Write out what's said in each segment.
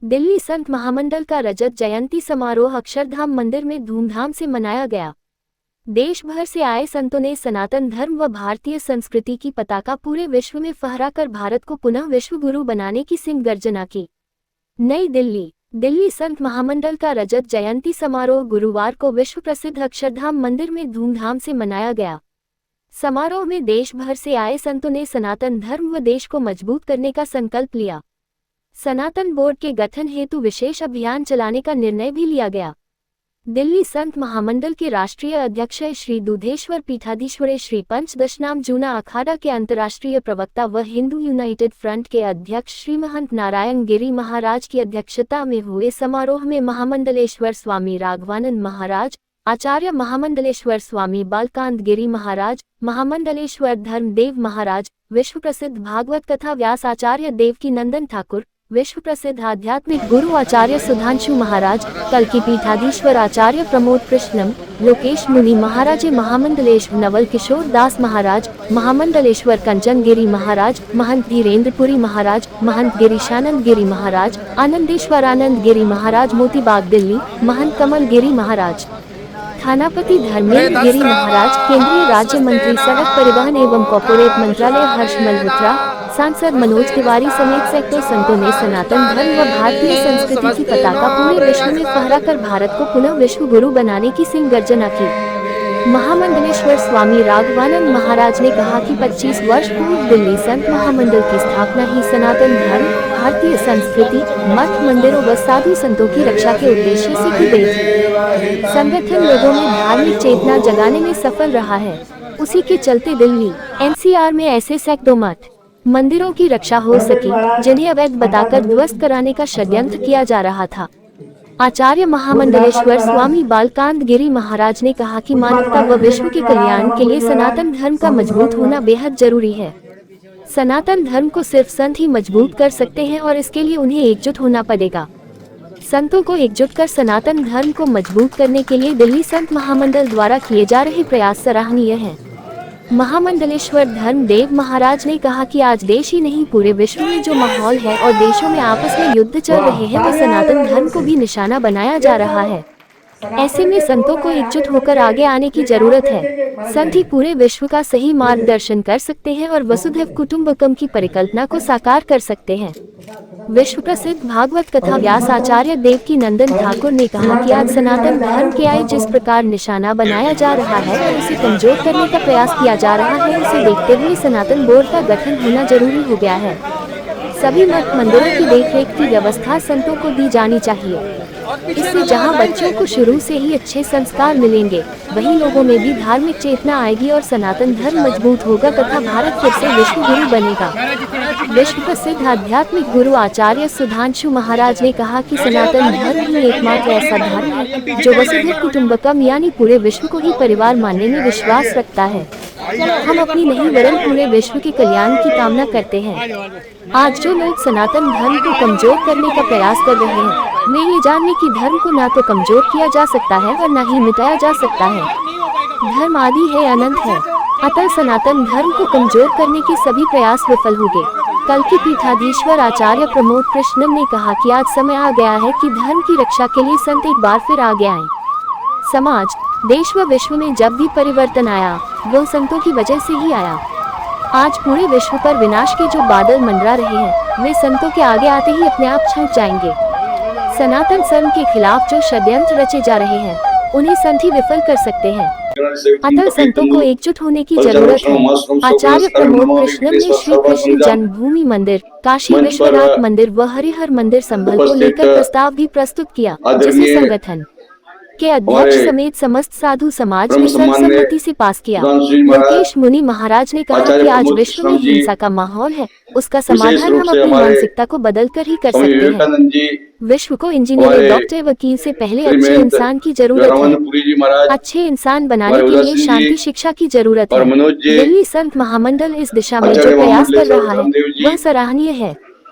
दिल्ली संत महामंडल का रजत जयंती समारोह अक्षरधाम मंदिर में धूमधाम से मनाया गया। देश भर से आए संतों ने सनातन धर्म व भारतीय संस्कृति की पताका पूरे विश्व में फहराकर भारत को पुनः विश्व गुरु बनाने की सिंह गर्जना की। नई दिल्ली। दिल्ली संत महामंडल का रजत जयंती समारोह गुरुवार को विश्व प्रसिद्ध अक्षरधाम मंदिर में धूमधाम से मनाया गया। समारोह में देश भर से आए संतों ने सनातन धर्म व देश को मजबूत करने का संकल्प लिया। सनातन बोर्ड के गठन हेतु विशेष अभियान चलाने का निर्णय भी लिया गया। दिल्ली संत महामंडल के राष्ट्रीय अध्यक्ष श्री दुधेश्वर पीठाधीश्वर श्री पंचदशनाम जूना अखाड़ा के अंतर्राष्ट्रीय प्रवक्ता व हिंदू यूनाइटेड फ्रंट के अध्यक्ष श्री महंत नारायण गिरी महाराज की अध्यक्षता में हुए समारोह में महामंडलेश्वर स्वामी राघवानंद महाराज, आचार्य महामंडलेश्वर स्वामी बालकांत गिरी महाराज, महामंडलेश्वर धर्मदेव महाराज, विश्व प्रसिद्ध भागवत कथा व्यास आचार्य देवकी नंदन ठाकुर, विश्व प्रसिद्ध आध्यात्मिक गुरु आचार्य सुधांशु महाराज, कल्की पीठाधीश्वर आचार्य प्रमोद कृष्णम, लोकेश मुनि महाराज, महामंडलेश्वर नवल किशोर दास महाराज, महामंडलेश्वर कंचन गिरी महाराज, महंत धीरेन्द्रपुरी महाराज, महंत गिरीशानंद गिरी महाराज, आनंदेश्वर आनंद गिरी महाराज मोतीबाग दिल्ली, महंत कमल गिरी महाराज, थानापति धर्मेंद्र गिरी महाराज, केंद्रीय राज्य मंत्री सड़क परिवहन एवं कॉर्पोरेट मंत्रालय हर्ष मल्होत्रा, सांसद मनोज तिवारी समेत सैकड़ों संतों ने सनातन धर्म व भारतीय संस्कृति की पताका पूरे विश्व में फहराकर भारत को पुनः विश्व गुरु बनाने की सिंह गर्जना की। महामंडलेश्वर स्वामी राघवानंद महाराज ने कहा कि 25 वर्ष पूर्व दिल्ली संत महामंडल की स्थापना ही सनातन धर्म, भारतीय संस्कृति, मठ मंदिरों व साधु संतों की रक्षा के उद्देश्य से की गई थी। संगठन लोगों में धार्मिक चेतना जगाने में सफल रहा है। उसी के चलते दिल्ली एनसीआर में ऐसे सैकड़ों मठ मंदिरों की रक्षा हो सकी जिन्हें अवैध बताकर ध्वस्त कराने का षड्यंत्र किया जा रहा था। आचार्य महामंडलेश्वर स्वामी बालकांत गिरी महाराज ने कहा कि मानवता व विश्व के कल्याण के लिए सनातन धर्म का मजबूत होना बेहद जरूरी है। सनातन धर्म को सिर्फ संत ही मजबूत कर सकते हैं और इसके लिए उन्हें एकजुट होना पड़ेगा। संतों को एकजुट कर सनातन धर्म को मजबूत करने के लिए दिल्ली संत महामंडल द्वारा किए जा रहे प्रयास सराहनीय हैं। महामंडलेश्वर धर्मदेव महाराज ने कहा कि आज देश ही नहीं पूरे विश्व में जो माहौल है और देशों में आपस में युद्ध चल रहे हैं तो सनातन धर्म को भी निशाना बनाया जा रहा है। ऐसे में संतों को एकजुट होकर आगे आने की जरूरत है। संत ही पूरे विश्व का सही मार्गदर्शन कर सकते हैं और वसुधैव कुटुंबकम की परिकल्पना को साकार कर सकते हैं। विश्व प्रसिद्ध भागवत कथा व्यास आचार्य देवकी नंदन ठाकुर ने कहा कि आज सनातन धर्म के आए जिस प्रकार निशाना बनाया जा रहा है और उसे कमजोर करने का प्रयास किया जा रहा है, उसे देखते हुए सनातन बोर्ड का गठन होना जरूरी हो गया है। सभी मठ मंदिरों की देखरेख की व्यवस्था संतों को दी जानी चाहिए। इससे जहां बच्चों को शुरू से ही अच्छे संस्कार मिलेंगे, वहीं लोगों में भी धार्मिक चेतना आएगी और सनातन धर्म मजबूत होगा तथा भारत फिर से विश्व गुरु बनेगा। विश्व प्रसिद्ध आध्यात्मिक गुरु आचार्य सुधांशु महाराज ने कहा कि सनातन धर्म ही एकमात्र ऐसा धर्म है जो वसुधैव कुटुंबकम यानी पूरे विश्व को ही परिवार मानने में विश्वास रखता है। हम अपनी नहीं वरन पूरे विश्व के कल्याण की कामना करते हैं। आज जो लोग सनातन धर्म को कमजोर करने का प्रयास कर रहे हैं, वे ये जानने की धर्म को ना तो कमजोर किया जा सकता है और न ही मिटाया जा सकता है। धर्म आदि है, अनंत है, अतः सनातन धर्म को कमजोर करने के सभी प्रयास विफल हो गए। कल्की पीठाधीश्वर आचार्य प्रमोद कृष्णम ने कहा कि आज समय आ गया है कि धर्म की रक्षा के लिए संत एक बार फिर आगे आए। समाज, देश व विश्व में जब भी परिवर्तन आया वो संतों की वजह से ही आया। आज पूरे विश्व पर विनाश के जो बादल मंडरा रहे हैं वे संतों के आगे आते ही अपने आप छूट जाएंगे। सनातन धर्म के खिलाफ जो षड्यंत्र रचे जा रहे हैं उन्हें संत ही विफल कर सकते हैं। अतः संतों को एकजुट होने की जरूरत है। आचार्य प्रमोद कृष्णम ने श्री कृष्ण जन्मभूमि मंदिर, काशी विश्वनाथ मंदिर व हरिहर मंदिर संभल को लेकर प्रस्ताव भी प्रस्तुत किया, जिसे संगठन के अध्यक्ष समेत समस्त साधु समाज ने सर्वसम्मति से पास किया। लोकेश मुनि महाराज ने कहा कि आज विश्व में हिंसा का माहौल है, उसका समाधान हम अपनी मानसिकता को बदलकर ही कर सकते हैं। विश्व को इंजीनियर, डॉक्टर, वकील से पहले अच्छे इंसान की जरूरत है। अच्छे इंसान बनाने के लिए शांति शिक्षा की जरूरत है। दिल्ली संत महामंडल इस दिशा में जो प्रयास कर रहा है वह सराहनीय है।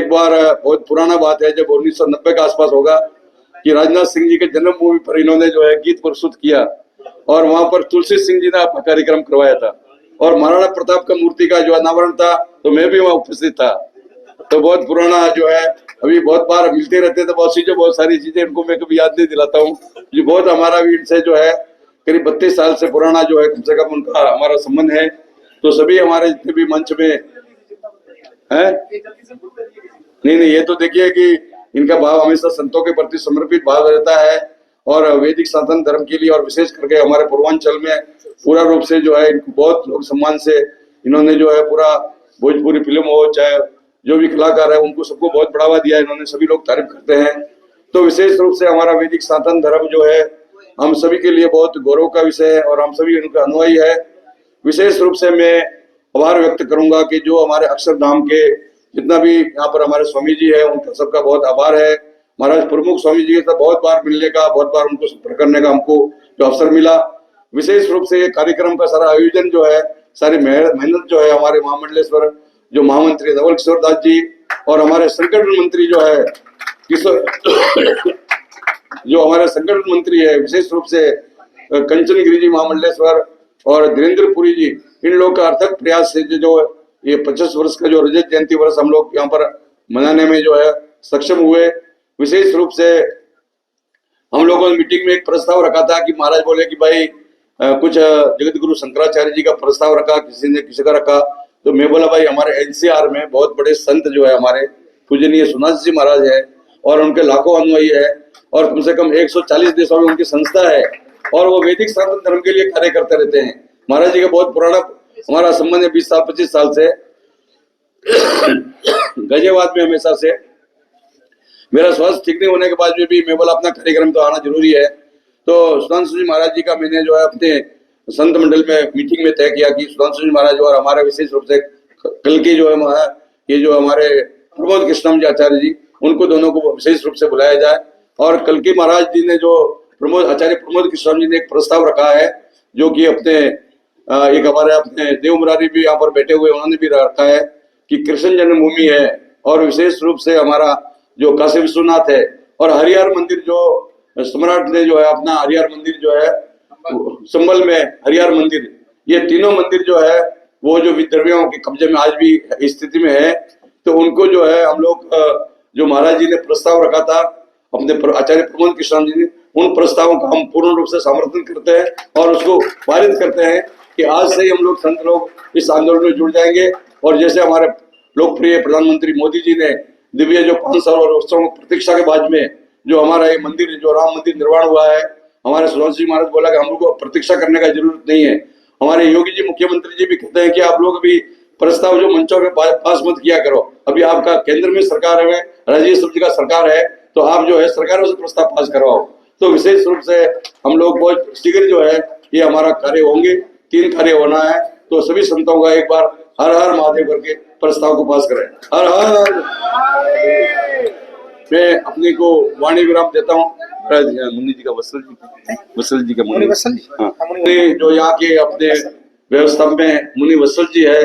एक बार बहुत पुराना बात है, जब 1990 के आसपास होगा, कि राजनाथ सिंह जी के जन्मभूमि पर इन्होंने जो है गीत प्रस्तुत किया और वहां पर तुलसी सिंह जी ने अपना कार्यक्रम करवाया था और महाराणा प्रताप का मूर्ति का जो अनावरण था तो मैं भी वहां उपस्थित था। तो बहुत पुराना जो है, अभी बहुत बार मिलते रहते थे, बहुत चीजें, बहुत सारी चीजें इनको मैं कभी याद नहीं दिलाता हूँ। ये बहुत हमारा भी इनसे जो है करीब 32 साल से पुराना जो है कम से कम उनका हमारा संबंध है। तो सभी हमारे जितने भी मंच में है, नहीं, ये तो देखिए कि इनका भाव हमेशा संतों के प्रति समर्पित भाव रहता है और वैदिक सनातन धर्म के लिए और विशेष करके हमारे पूर्वांचल में पूरा रूप से जो है इनको बहुत लोग सम्मान से इन्होंने जो है पूरा भोजपुरी फिल्म हो चाहे जो भी कलाकार है उनको सबको बहुत बढ़ावा दिया है इन्होंने, सभी लोग तारीफ करते हैं। तो विशेष रूप से हमारा वैदिक सनातन धर्म जो है हम सभी के लिए बहुत गौरव का विषय है और हम सभी उनका अनुयायी है। विशेष रूप से मैं आभार व्यक्त करूंगा कि जो हमारे अक्षरधाम के जितना भी यहाँ पर हमारे स्वामी जी है उनका सबका बहुत आभार है। महाराज प्रमुख स्वामी जी के साथ बहुत बार मिलने का, बहुत बार उनको संपर्क करने का हमको जो अवसर मिला। विशेष रूप से ये कार्यक्रम का सारा आयोजन जो है, सारी मेहनत जो है हमारे महामंडलेश्वर जो महामंत्री धवल किशोर दास जी और हमारे संगठन मंत्री जो है जो हमारे संगठन मंत्री है विशेष रूप से कंचन गिरी जी महामंडलेश्वर और धीरेन्द्रपुरी जी, इन लोग का अर्थक प्रयास से जो ये 25 वर्ष का जो रजत जयंती वर्ष हम लोग यहाँ पर मनाने में जो है सक्षम हुए। विशेष रूप से हम लोगों ने मीटिंग में एक प्रस्ताव रखा था कि महाराज बोले कि भाई कुछ जगत गुरु शंकराचार्य जी का प्रस्ताव रखा, किसी ने किसी का रखा, तो मैं बोला भाई हमारे एनसीआर में बहुत बड़े संत जो है हमारे पूजनीय सुनाथ जी महाराज है और उनके लाखों अनुयायी है और कम से कम 140 देशों में उनकी संस्था है और वो वैदिक सनातन धर्म के लिए कार्य करते रहते हैं। महाराज जी का बहुत पुराना हमारा संबंध है, 20 साल 25 साल से गाजियाबाद में हमेशा से। मेरा स्वास्थ्य ठीक नहीं होने के बाद भी मैं बोला अपना कार्यक्रम तो आना जरूरी है, तो सुधांशु जी महाराज जी का मैंने जो है अपने संत मंडल में मीटिंग में तय किया कि सुधांशु जी महाराज और हमारे विशेष रूप से कल की जो है ये जो हमारे प्रमोद कृष्णम जी आचार्य जी, उनको दोनों को विशेष रूप से बुलाया जाए। और कल की महाराज जी ने जो आचार्य प्रमोद कृष्णम जी ने एक प्रस्ताव रखा है जो कि अपने एक हमारे अपने देव मुरारी भी यहाँ पर बैठे हुए उन्होंने भी रखा है कि कृष्ण जन्मभूमि है और विशेष रूप से हमारा जो काशी विश्वनाथ है और हरिहर मंदिर जो सम्राट ने जो है अपना हरिहर मंदिर जो है संभल में हरिहर मंदिर, ये तीनों मंदिर जो है वो जो विद्रवियों के कब्जे में आज भी स्थिति में है, तो उनको जो है हम लोग जो महाराज जी ने प्रस्ताव रखा था अपने आचार्य प्रमोद कृष्ण जी ने, उन प्रस्तावों का हम पूर्ण रूप से समर्थन करते हैं और उसको पारित करते हैं कि आज से ही हम लोग संत लोग इस आंदोलन में जुड़ जाएंगे। और जैसे हमारे लोकप्रिय प्रधानमंत्री मोदी जी ने दिव्य जो 5 साल और उत्सवों की प्रतीक्षा के बाद में जो हमारा ये मंदिर जो राम मंदिर निर्माण हुआ है, हमारे सुभाष जी महाराज बोला कि हम लोग को प्रतीक्षा करने का जरूरत नहीं है। हमारे योगी जी मुख्यमंत्री जी भी कहते हैं कि आप लोग अभी प्रस्ताव जो मंचों में पास मत किया करो, अभी आपका केंद्र में सरकार है, राज्य समिति का सरकार है, तो आप जो है सरकारों से प्रस्ताव पास करवाओ। तो विशेष रूप से हम लोग बहुत शीघ्र जो है ये हमारा कार्य होंगे, 3 कार्य होना है, तो सभी संतों का एक बार हर हर महादेव करके प्रस्ताव को पास करें। हर हर। मैं अपने को वाणी विराम देता हूँ। मुनि जी का वत्सल जी का मुनि वत्सल जी, हाँ, जो यहाँ के अपने व्यवस्था में मुनि वत्सल जी है,